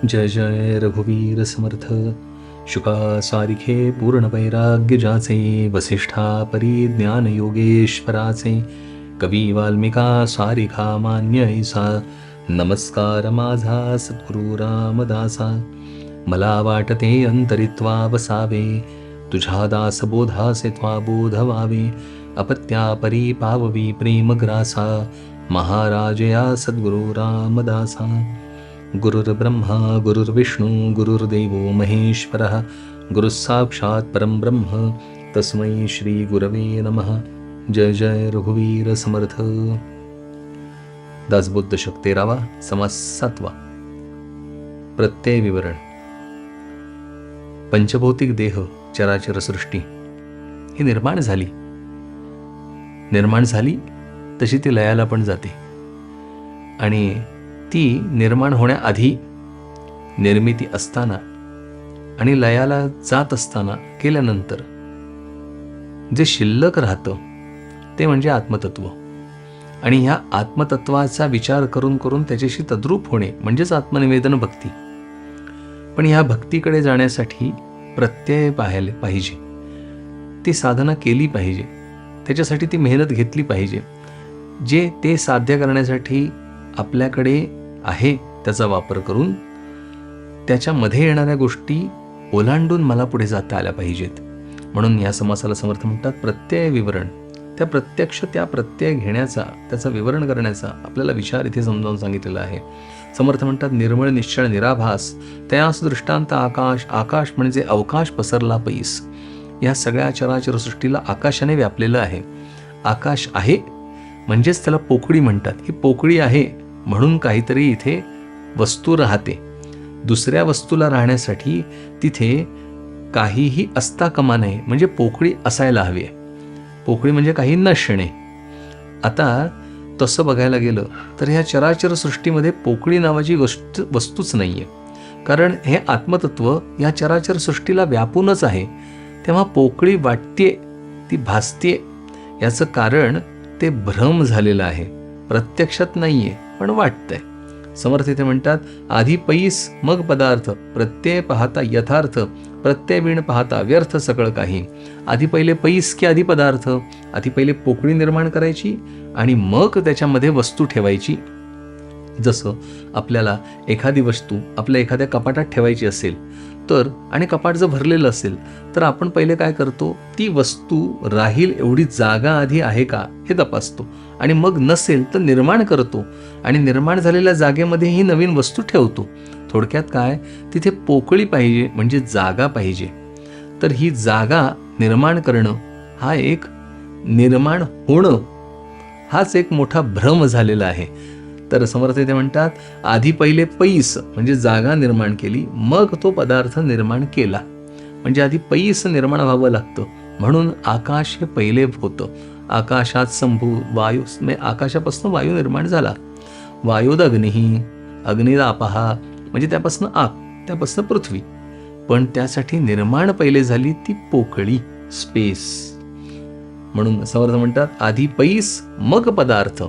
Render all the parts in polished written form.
जय जय रघुवीर समर्थ. शुका सारिखे पूर्ण वैराग्य जाचे, वसिष्ठा परी ज्ञान योगेश्वराचे, कवी वाल्मिका सारिखा मान्य ऐसा, नमस्कार माझा सद्गुरु रामदासा. मला वाटते अंतरित्वा वसावे, तुझ्या दास बोधासे त्वा बोध व्हावे, अपत्या परी पाववी प्रेम ग्रासा, महाराज या सद्गुरु रामदासा. गुरुर्ब्रह्मा गुरुर्विष्णू गुरुर्देवो महेश्वरः, गुरुस्साक्षात् परं ब्रह्म तस्मै श्री गुरवे नमः. जय जय रघुवीर समर्थ. दासबोध दशक 13वा, समास 7वा. प्रत्यय विवरण. पंचभौतिक देह चराचर सृष्टी ही निर्माण झाली तशी ती लयाला पण जाते, आणि ती निर्माण होण्याआधी, निर्मिती असताना आणि लयाला जात असताना, केल्यानंतर जे शिल्लक राहतं ते म्हणजे आत्मतत्व. आणि ह्या आत्मतत्वाचा विचार करून करून त्याच्याशी तद्रूप होणे म्हणजेच आत्मनिवेदन भक्ती. पण ह्या भक्तीकडे जाण्यासाठी प्रत्यय पाहायला पाहिजे, ती साधना केली पाहिजे, त्याच्यासाठी ती मेहनत घेतली पाहिजे. जे ते साध्य करण्यासाठी आपल्याकडे आहे त्याचा वापर करून त्याच्यामध्ये येणाऱ्या गोष्टी ओलांडून मला पुढे जाता आल्या पाहिजेत. म्हणून या समासाला समर्थ म्हणतात प्रत्यय विवरण. त्या प्रत्यय घेण्याचा, त्याचं विवरण करण्याचा आपल्याला विचार इथे समजावून सांगितलेला आहे. समर्थ म्हणतात निर्मळ निश्चळ निराभास, त्यास दृष्टांत आकाश. आकाश म्हणजे अवकाश पसरला पैस. या सगळ्या चराचर सृष्टीला आकाशाने व्यापलेलं आहे. आकाश आहे म्हणजेच त्याला पोकळी म्हणतात. ही पोकळी आहे म्हणून काहीतरी इथे वस्तू राहते. दुसऱ्या वस्तूला राहण्यासाठी तिथे काहीही असता कामा नये, म्हणजे पोकळी असायला हवी आहे. पोकळी म्हणजे काही नसणे. आता तसं बघायला गेलं तर ह्या चराचर सृष्टीमध्ये पोकळी नावाची वस्तूच नाही आहे, कारण हे आत्मतत्व या चराचर सृष्टीला व्यापूनच आहे. तेव्हा पोकळी वाटते, ती भासते. याचं कारण ते भ्रम झालेलं आहे, प्रत्यक्षात नाहीये पण वाटतंय. समर्थ इथे म्हणतात आधी पैस मग पदार्थ, प्रत्यय पाहता यथार्थ, प्रत्यय विण पाहता व्यर्थ सगळं काही. आधी पहिले पैस की आधी पदार्थ? आधी पहिले पोकळी निर्माण करायची आणि मग त्याच्यामध्ये वस्तू ठेवायची. जसं आपल्याला एखादी वस्तू आपल्या एखाद्या कपाटात ठेवायची असेल तर, आणि कपाट जर भरलेलं असेल तर आपण पहिले काय करतो, ती वस्तू राहील एवढी जागा आधी आहे का हे तपासतो, आणि मग नसेल तर निर्माण करतो, आणि निर्माण झालेल्या जागेमध्ये ही नवीन वस्तू ठेवतो. थोडक्यात काय, तिथे पोकळी पाहिजे, म्हणजे जागा पाहिजे. तर ही जागा निर्माण करणं, हा एक निर्माण होणं, हाच एक मोठा भ्रम झालेला आहे. तर समर्थ ते म्हणतात आधी पहिले पैस म्हणजे जागा निर्माण केली, मग तो पदार्थ निर्माण केला. म्हणजे आधी पैस निर्माण व्हावं लागतं. म्हणून आकाश हे पहिले होतं. आकाशात संभू वायू, आकाशापासून वायू निर्माण झाला. वायूद अग्निही, अग्नीला आपाहा म्हणजे त्यापासून आग, त्यापासून पृथ्वी. पण त्यासाठी निर्माण पहिले झाली ती पोकळी, स्पेस. म्हणून समर्थ म्हणतात आधी पैस मग पदार्थ,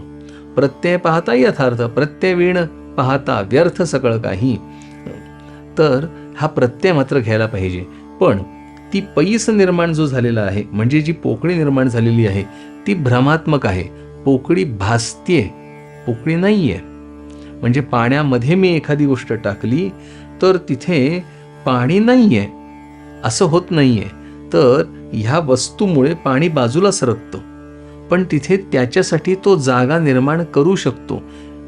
प्रत्यय पाहता यथार्थ, प्रत्यय विण पाहता व्यर्थ सगळं काही. तर हा प्रत्यय मात्र घ्यायला पाहिजे. पण ती पैस निर्माण जो झालेला आहे, म्हणजे जी पोकळी निर्माण झालेली आहे ती भ्रमात्मक आहे. पोकळी भासतीये, पोकळी नाहीये. म्हणजे पाण्यामध्ये मी एखादी गोष्ट टाकली तर तिथे पाणी नाहीये असं होत नाहीये. तर ह्या वस्तूमुळे पाणी बाजूला सरकतं, पण तिथे त्याच्यासाठी तो जागा निर्माण करू शकतो,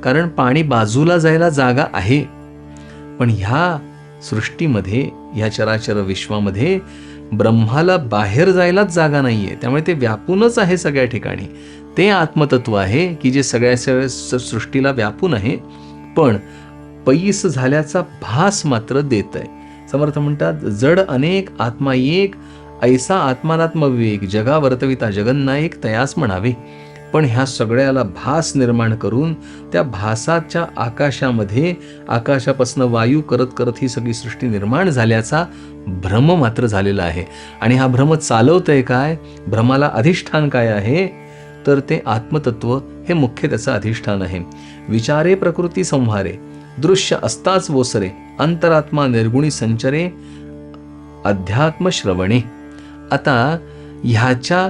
कारण पाणी बाजूला जायला जागा आहे. पण ह्या सृष्टीमध्ये, ह्या चराचर विश्वामध्ये ब्रह्माला बाहेर जायलाच जागा नाहीये. त्यामुळे ते व्यापूनच आहे सगळ्या ठिकाणी. ते आत्मतत्व आहे की जे सगळ्या सृष्टीला व्यापून आहे, पण पैस झाल्याचा भास मात्र देत आहे. समर्थ म्हणतात जड अनेक आत्मा एक, ऐसा आत्मानात्म विवेक, जगा वर्तविता जगन्नायक तयास म्हणावे. पण ह्या सगळ्याला भास निर्माण करून त्या भासाच्या आकाशामध्ये, आकाशापासून वायू करत करत ही सगळी सृष्टी निर्माण झाल्याचा भ्रम मात्र झालेला आहे. आणि हा भ्रम चालवतंय काय, भ्रमाला अधिष्ठान काय आहे, तर ते आत्मतत्व हे मुख्य त्याचं अधिष्ठान आहे. विचारे प्रकृती संहारे, दृश्य असताच वोसरे, अंतरात्मा निर्गुणी संचरे, अध्यात्म श्रवणे. आता ह्याच्या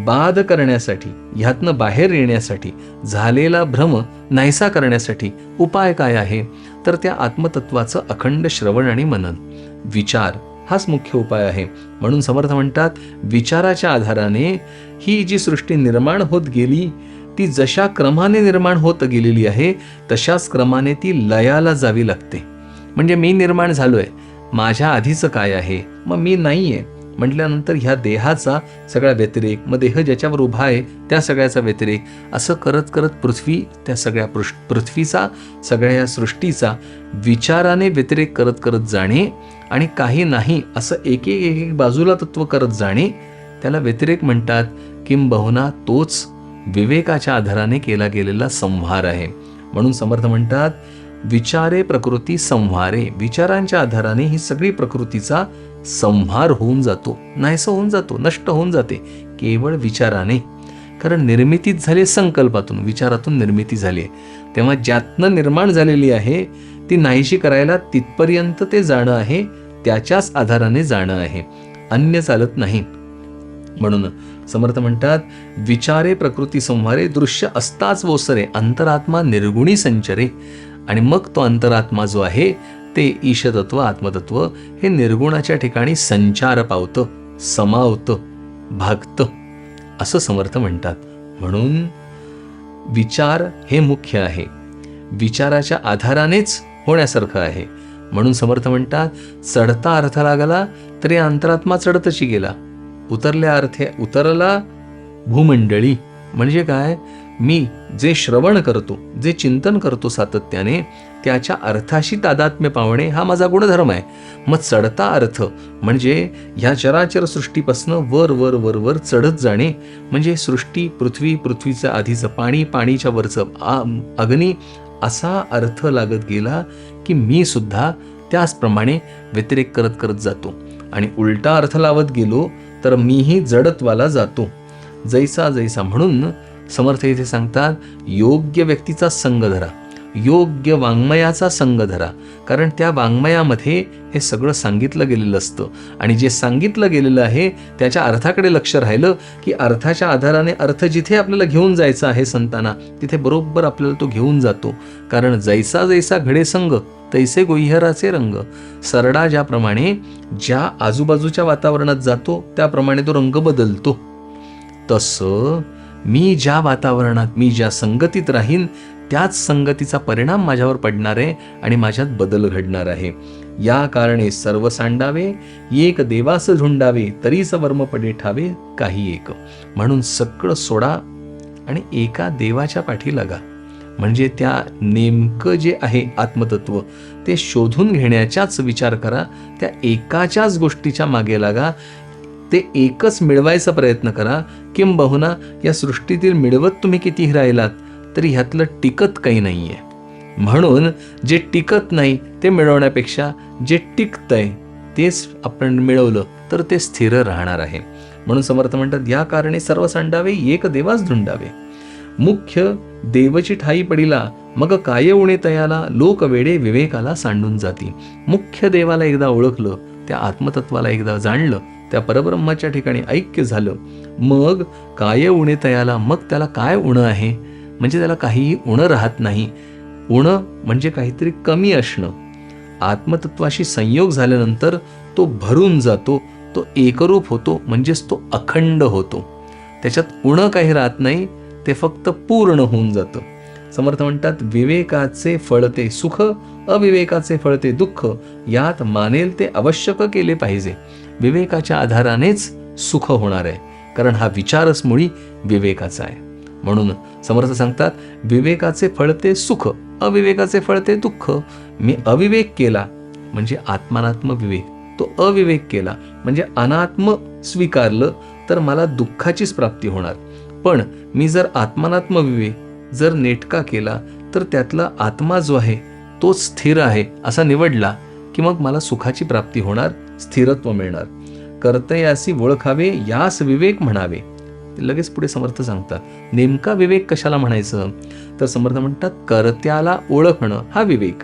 बाध करण्यासाठी, ह्यातनं बाहेर येण्यासाठी, झालेला भ्रम नाहीसा करण्यासाठी उपाय काय आहे? तर त्या आत्मतत्वाचं अखंड श्रवण आणि मनन, विचार हाच मुख्य उपाय आहे. म्हणून समर्थ म्हणतात, विचाराच्या आधाराने ही जी सृष्टी निर्माण होत गेली, ती जशा क्रमाने निर्माण होत गेलेली आहे तशाच क्रमाने ती लयाला जावी लागते. म्हणजे मी निर्माण झालोय, माझ्या आधीचं काय आहे, मग मी नाहीये म्हटल्यानंतर ह्या देहाचा सगळा व्यतिरेक, मग देह ज्याच्यावर उभा आहे त्या सगळ्याचा व्यतिरेक, असं करत करत पृथ्वी, त्या सगळ्या पृथ्वीचा, सगळ्या या सृष्टीचा विचाराने व्यतिरेक करत करत जाणे आणि काही नाही असं एक एक बाजूला तत्व करत जाणे, त्याला व्यतिरेक म्हणतात. किंबहुना तोच विवेकाच्या आधाराने केला गेलेला संहार आहे. म्हणून समर्थ म्हणतात, विचारे प्रकृती संहारे. विचारांच्या आधाराने ही सगळी प्रकृतीचा संहार होऊन जातो, नाहीसं होऊन जातो, नष्ट होऊन जाते केवळ विचाराने. कारण निर्मितीच झाली संकल्पातून, विचारातून निर्मिती झाली आहे. तेव्हा ज्यातनं निर्माण झालेली आहे ती नाहीशी करायला तिथपर्यंत ते जाणं आहे, त्याच्याच आधाराने जाणं आहे, अन्य चालत नाही. म्हणून समर्थ म्हणतात, विचारे प्रकृती संहारे, दृश्य असताच वोसरे, अंतरात्मा निर्गुणी संचरे. आणि मग तो अंतरात्मा जो आहे ते ईशतत्व, आत्मतत्व हे निर्गुणाच्या ठिकाणी संचार पावतं, समावतं, भागतं, असं समर्थ म्हणतात. म्हणून विचार हे मुख्य आहे, विचाराच्या आधारानेच होण्यासारखं आहे. म्हणून समर्थ म्हणतात, चढता अर्थ लागला तरी अंतरात्मा चढतशी गेला, उतरल्या अर्थे उतरला भूमंडळी. म्हणजे काय, मी जे श्रवण करतो, जे चिंतन करतो सातत्याने, त्याच्या अर्थाशी तादात्म्य पावणे हा माझा गुणधर्म आहे. मग चढता अर्थ म्हणजे ह्या चराचर सृष्टीपासनं वर वर वर वर चढत जाणे, म्हणजे सृष्टी, पृथ्वी, पृथ्वीचं आधीचं पाणी, पाणीच्या वरचं अग्नी, असा अर्थ लागत गेला की मी सुद्धा त्याचप्रमाणे व्यतिरेक करत करत जातो. आणि उलटा अर्थ लावत गेलो तर मीही जडत्वाला जातो, जैसा जैसा. म्हणून समर्थ इथे सांगतात, योग्य व्यक्तीचा संग धरा, योग्य वाङ्मयाचा संग धरा. कारण त्या वाङ्मयामध्ये हे सगळं सांगितलं गेलेलं असतं. आणि जे सांगितलं गेलेलं आहे त्याच्या अर्थाकडे लक्ष राहिलं की अर्थाच्या आधाराने अर्थ जिथे आपल्याला घेऊन जायचा आहे संतांना, तिथे बरोबर आपल्याला तो घेऊन जातो. कारण जैसा जैसा घडे संग तैसे गोह्यराचे रंग. सरडा ज्याप्रमाणे ज्या आजूबाजूच्या वातावरणात जातो त्याप्रमाणे तो रंग बदलतो, तसं मी ज्या वातावरणात, मी ज्या संगतीत राहीन त्याच संगतीचा परिणाम माझ्यावर पडणार आहे आणि माझ्यात बदल घडणार आहे. या कारणे सर्व सांडावे, एक देवास झुंडावे, तरीच वर्म पडे ठावे काही एक. म्हणून सगळं सोडा आणि एका देवाच्या पाठी लागा. म्हणजे त्या नेमकं जे आहे आत्मतत्व ते शोधून घेण्याचाच विचार करा, त्या एकाच्याच गोष्टीच्या मागे लागा, ते एकच मिळवायचा प्रयत्न करा. किंबहुना या सृष्टीतील मिळवत तुम्ही कितीही राहिलात तरी ह्यातलं टिकत काही नाहीये. म्हणून जे टिकत नाही ते मिळवण्यापेक्षा जे टिकतंय तेच आपण मिळवलं तर ते स्थिर राहणार आहे. म्हणून समर्थ म्हणतात, या कारणे सर्व सांडावे, एक देवास धुंडावे. मुख्य देवची ठाई पडिला, मग काय उणे तयाला, लोक वेडे विवेकाला सांडून जाती. मुख्य देवाला एकदा ओळखलं, त्या आत्मतत्वाला एकदा जाणलं, त्या परब्रह्माच्या ठिकाणी ऐक्य झालं, मग काय उणे तयाला, मग त्याला काय उणं आहे, म्हणजे त्याला काहीही उणं राहत नाही. उणं म्हणजे काहीतरी कमी असणं. आत्मतत्वाशी संयोग झाल्यानंतर तो भरून जातो, तो एकरूप होतो, म्हणजेच तो अखंड होतो. त्याच्यात उणं काही राहत नाही, ते फक्त पूर्ण होऊन जातं. समर्थ म्हणतात, विवेकाचे फळते सुख, अविवेकाचे फळते दुःख, यात मानेल ते आवश्यक केले पाहिजे. विवेकाच्या आधारानेच सुख होणार आहे, कारण हा विचारच मुळी विवेकाचा आहे. म्हणून समर्थ सांगतात, विवेकाचे फळते सुख, अविवेकाचे फळते दुःख. मी अविवेक केला म्हणजे आत्मानात्म विवेक, तो अविवेक केला म्हणजे अनात्म स्वीकारलं तर मला दुःखाचीच प्राप्ती होणार. पण मी जर आत्मानात्म विवेक जर नेटका केला तर त्यातला आत्मा जो आहे तो स्थिर आहे असा निवडला की मग मला सुखाची प्राप्ती होणार, स्थिरत्व मिळणार. कर्तयासी ओळखावे, यास विवेक म्हणावे. लगेच पुढे समर्थ सांगतात, नेमका विवेक कशाला म्हणायचं, तर समर्थ म्हणतात, कर्त्याला ओळखणं हा विवेक.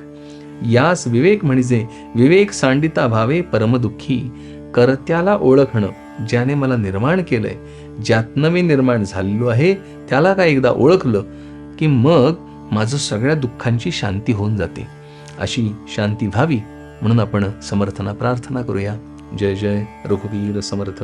यास विवेक म्हणजे विवेक सांडिता भावे परमदुःखी. कर्त्याला ओळखणं, ज्याने मला निर्माण केलंय, ज्यातनं मी निर्माण झालेलो आहे, त्याला काय एकदा ओळखलं की मग माझं सगळ्या दुःखांची शांती होऊन जाते. अशी शांती व्हावी म्हणून आपण समर्थांना प्रार्थना करूया. जय जय रघुवीर समर्थ.